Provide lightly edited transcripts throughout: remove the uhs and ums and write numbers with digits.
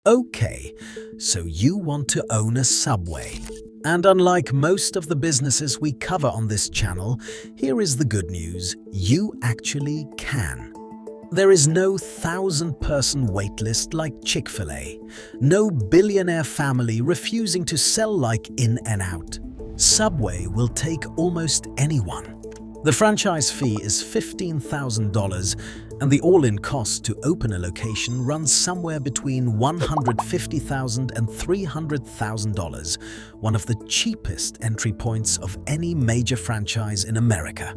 Okay, so you want to own a Subway. And unlike most of the businesses we cover on this channel, here is the good news: you actually can. There is no 1,000-person waitlist like Chick-fil-A, no billionaire family refusing to sell like In-N-Out. Subway will take almost anyone. The franchise fee is $15,000, and the all-in cost to open a location runs somewhere between $150,000 and $300,000, one of the cheapest entry points of any major franchise in America.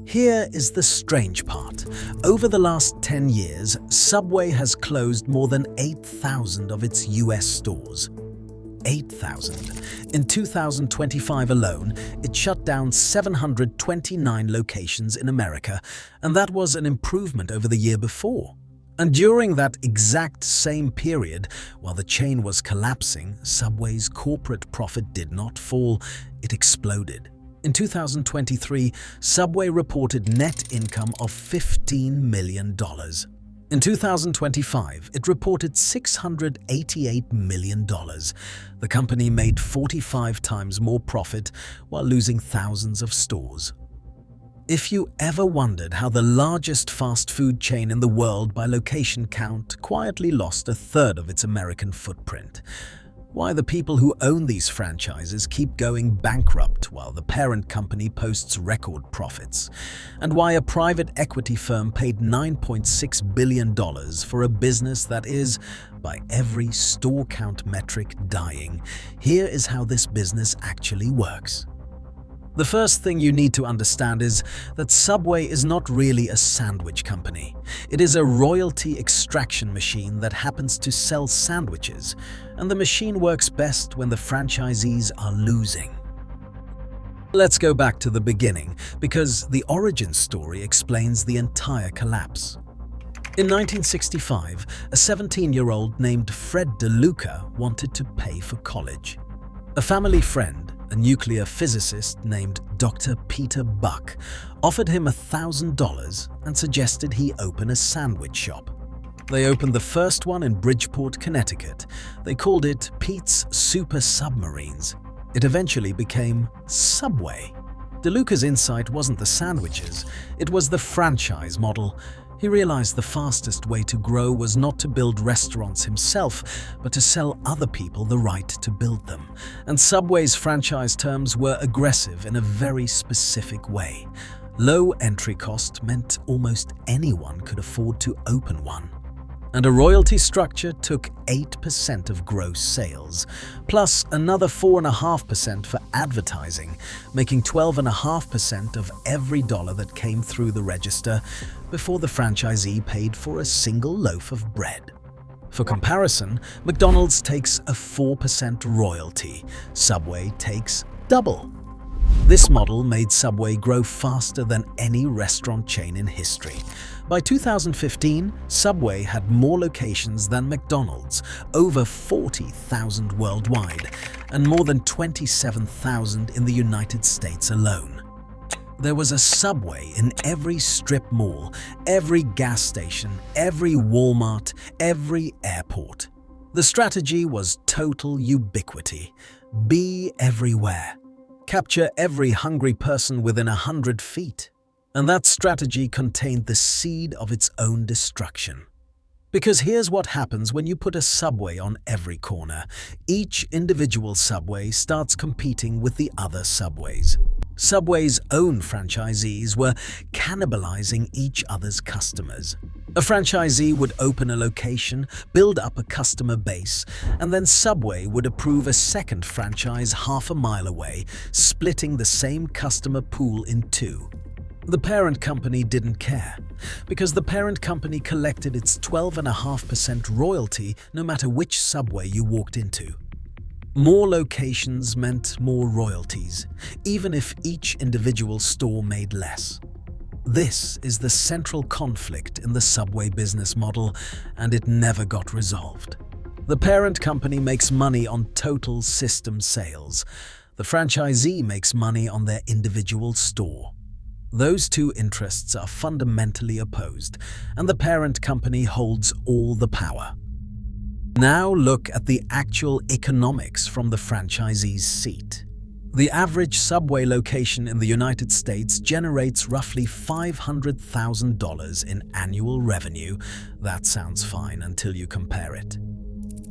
Here is the strange part. Over the last 10 years, Subway has closed more than 8,000 of its US stores. 8,000. In 2025 alone, it shut down 729 locations in America, and that was an improvement over the year before. And during that exact same period, while the chain was collapsing, Subway's corporate profit did not fall, it exploded. In 2023, Subway reported net income of $15 million. In 2025, it reported $688 million. The company made 45 times more profit while losing thousands of stores. If you ever wondered how the largest fast food chain in the world by location count quietly lost a third of its American footprint, why the people who own these franchises keep going bankrupt while the parent company posts record profits, and why a private equity firm paid $9.6 billion for a business that is, by every store count metric, dying, here is how this business actually works. The first thing you need to understand is that Subway is not really a sandwich company. It is a royalty extraction machine that happens to sell sandwiches, and the machine works best when the franchisees are losing. Let's go back to the beginning, because the origin story explains the entire collapse. In 1965, a 17-year-old named Fred DeLuca wanted to pay for college. A family friend, a nuclear physicist named Dr. Peter Buck, offered him $1,000 and suggested he open a sandwich shop. They opened the first one in Bridgeport, Connecticut. They called it Pete's Super Submarines. It eventually became Subway. DeLuca's insight wasn't the sandwiches, it was the franchise model. He realized the fastest way to grow was not to build restaurants himself, but to sell other people the right to build them. And Subway's franchise terms were aggressive in a very specific way. Low entry cost meant almost anyone could afford to open one. And a royalty structure took 8% of gross sales, plus another 4.5% for advertising, making 12.5% of every dollar that came through the register before the franchisee paid for a single loaf of bread. For comparison, McDonald's takes a 4% royalty. Subway takes double. This model made Subway grow faster than any restaurant chain in history. By 2015, Subway had more locations than McDonald's, over 40,000 worldwide, and more than 27,000 in the United States alone. There was a Subway in every strip mall, every gas station, every Walmart, every airport. The strategy was total ubiquity. Be everywhere. Capture every hungry person within 100 feet. And that strategy contained the seed of its own destruction. Because here's what happens when you put a Subway on every corner. Each individual Subway starts competing with the other Subways. Subway's own franchisees were cannibalizing each other's customers. A franchisee would open a location, build up a customer base, and then Subway would approve a second franchise half a mile away, splitting the same customer pool in two. The parent company didn't care, because the parent company collected its 12.5% royalty no matter which Subway you walked into. More locations meant more royalties, even if each individual store made less. This is the central conflict in the Subway business model, and it never got resolved. The parent company makes money on total system sales. The franchisee makes money on their individual store. Those two interests are fundamentally opposed, and the parent company holds all the power. Now look at the actual economics from the franchisee's seat. The average Subway location in the United States generates roughly $500,000 in annual revenue. That sounds fine until you compare it.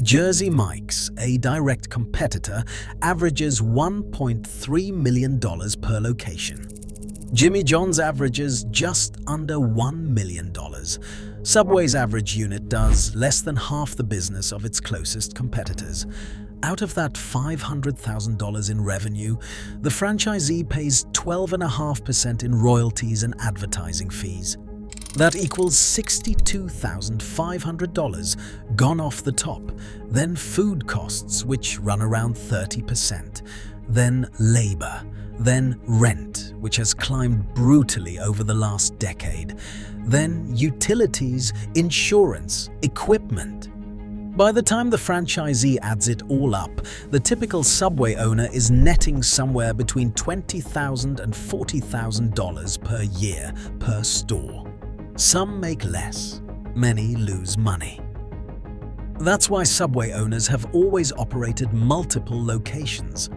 Jersey Mike's, a direct competitor, averages $1.3 million per location. Jimmy John's averages just under $1 million. Subway's average unit does less than half the business of its closest competitors. Out of that $500,000 in revenue, the franchisee pays 12.5% in royalties and advertising fees. That equals $62,500 gone off the top, then food costs, which run around 30%, then labor, then rent, which has climbed brutally over the last decade, then utilities, insurance, equipment. By the time the franchisee adds it all up, the typical Subway owner is netting somewhere between $20,000 and $40,000 per year per store. Some make less, many lose money. That's why Subway owners have always operated multiple locations.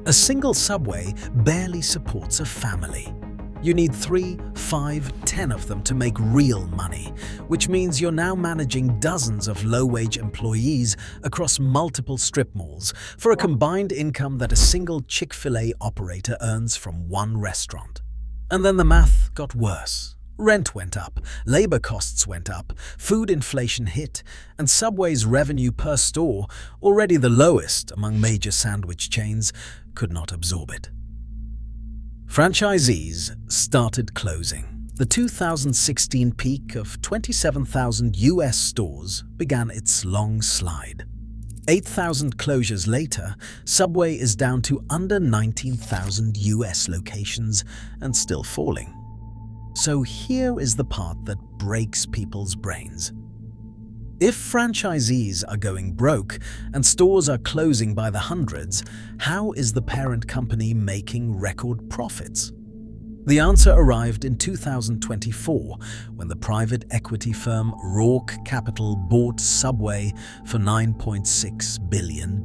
A single Subway barely supports a family. You need 3, 5, 10 of them to make real money, which means you're now managing dozens of low-wage employees across multiple strip malls for a combined income that a single Chick-fil-A operator earns from one restaurant. And then the math got worse. Rent went up, labor costs went up, food inflation hit, and Subway's revenue per store, already the lowest among major sandwich chains, could not absorb it. Franchisees started closing. The 2016 peak of 27,000 US stores began its long slide. 8,000 closures later, Subway is down to under 19,000 US locations and still falling. So here is the part that breaks people's brains. If franchisees are going broke and stores are closing by the hundreds, how is the parent company making record profits? The answer arrived in 2024 when the private equity firm Roark Capital bought Subway for $9.6 billion.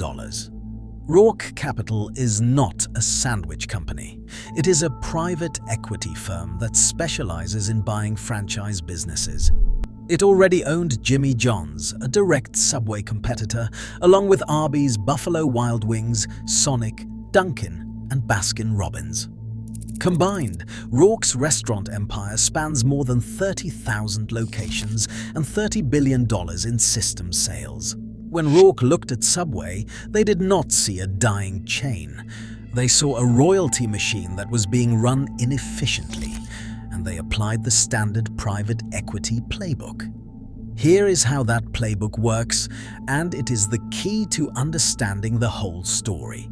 Roark Capital is not a sandwich company. It is a private equity firm that specializes in buying franchise businesses. It already owned Jimmy John's, a direct Subway competitor, along with Arby's, Buffalo Wild Wings, Sonic, Dunkin', and Baskin-Robbins. Combined, Roark's restaurant empire spans more than 30,000 locations and $30 billion in system sales. When Roark looked at Subway, they did not see a dying chain. They saw a royalty machine that was being run inefficiently, and they applied the standard private equity playbook. Here is how that playbook works, and it is the key to understanding the whole story.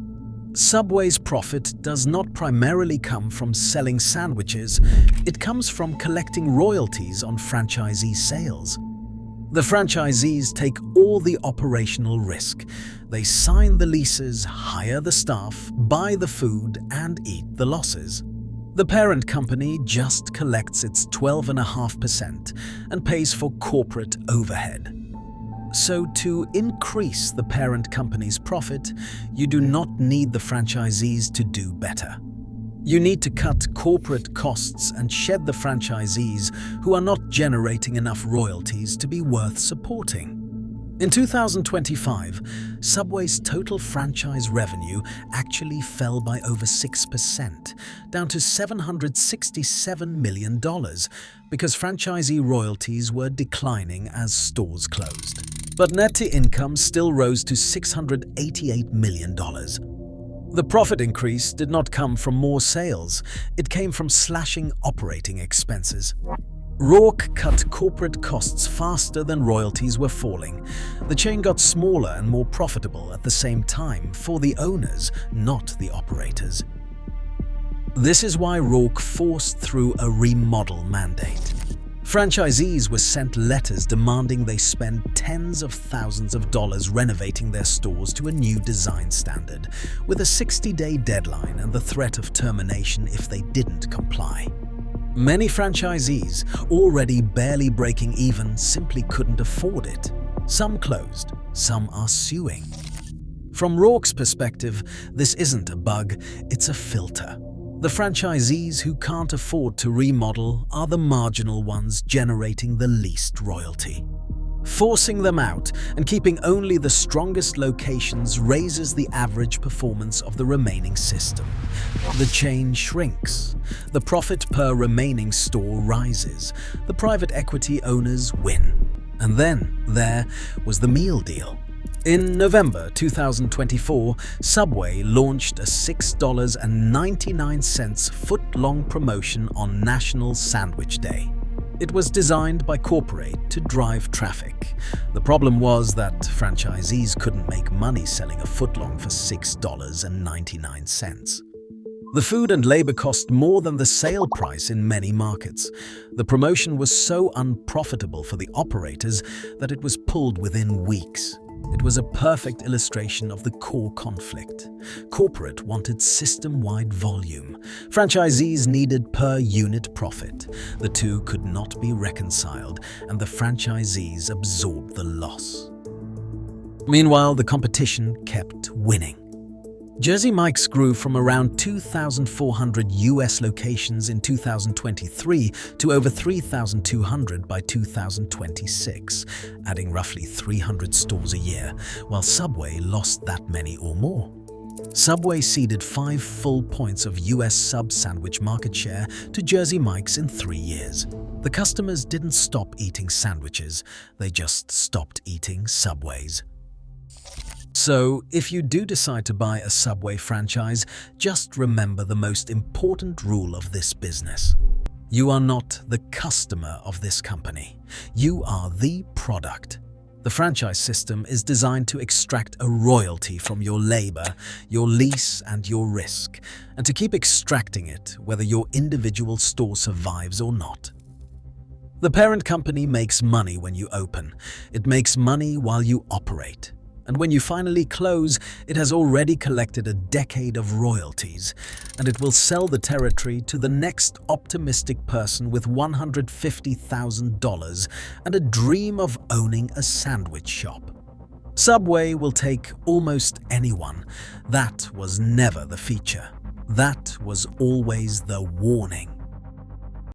Subway's profit does not primarily come from selling sandwiches, it comes from collecting royalties on franchisee sales. The franchisees take all the operational risk. They sign the leases, hire the staff, buy the food, and eat the losses. The parent company just collects its 12.5% and pays for corporate overhead. So to increase the parent company's profit, you do not need the franchisees to do better. You need to cut corporate costs and shed the franchisees who are not generating enough royalties to be worth supporting. In 2025, Subway's total franchise revenue actually fell by over 6%, down to $767 million, because franchisee royalties were declining as stores closed. But net income still rose to $688 million. The profit increase did not come from more sales, it came from slashing operating expenses. Roark cut corporate costs faster than royalties were falling. The chain got smaller and more profitable at the same time for the owners, not the operators. This is why Roark forced through a remodel mandate. Franchisees were sent letters demanding they spend tens of thousands of dollars renovating their stores to a new design standard, with a 60-day deadline and the threat of termination if they didn't comply. Many franchisees, already barely breaking even, simply couldn't afford it. Some closed, some are suing. From Roark's perspective, this isn't a bug, it's a filter. The franchisees who can't afford to remodel are the marginal ones generating the least royalty. Forcing them out and keeping only the strongest locations raises the average performance of the remaining system. The chain shrinks. The profit per remaining store rises. The private equity owners win. And then there was the meal deal. In November 2024, Subway launched a $6.99 foot-long promotion on National Sandwich Day. It was designed by corporate to drive traffic. The problem was that franchisees couldn't make money selling a footlong for $6.99. The food and labor cost more than the sale price in many markets. The promotion was so unprofitable for the operators that it was pulled within weeks. It was a perfect illustration of the core conflict. Corporate wanted system-wide volume. Franchisees needed per-unit profit. The two could not be reconciled, and the franchisees absorbed the loss. Meanwhile, the competition kept winning. Jersey Mike's grew from around 2,400 US locations in 2023 to over 3,200 by 2026, adding roughly 300 stores a year, while Subway lost that many or more. Subway ceded 5 full points of US sub-sandwich market share to Jersey Mike's in 3 years. The customers didn't stop eating sandwiches, they just stopped eating Subways. So, if you do decide to buy a Subway franchise, just remember the most important rule of this business. You are not the customer of this company. You are the product. The franchise system is designed to extract a royalty from your labor, your lease, and your risk, and to keep extracting it whether your individual store survives or not. The parent company makes money when you open. It makes money while you operate. And when you finally close, it has already collected a decade of royalties, and it will sell the territory to the next optimistic person with $150,000 and a dream of owning a sandwich shop. Subway will take almost anyone. That was never the feature. That was always the warning.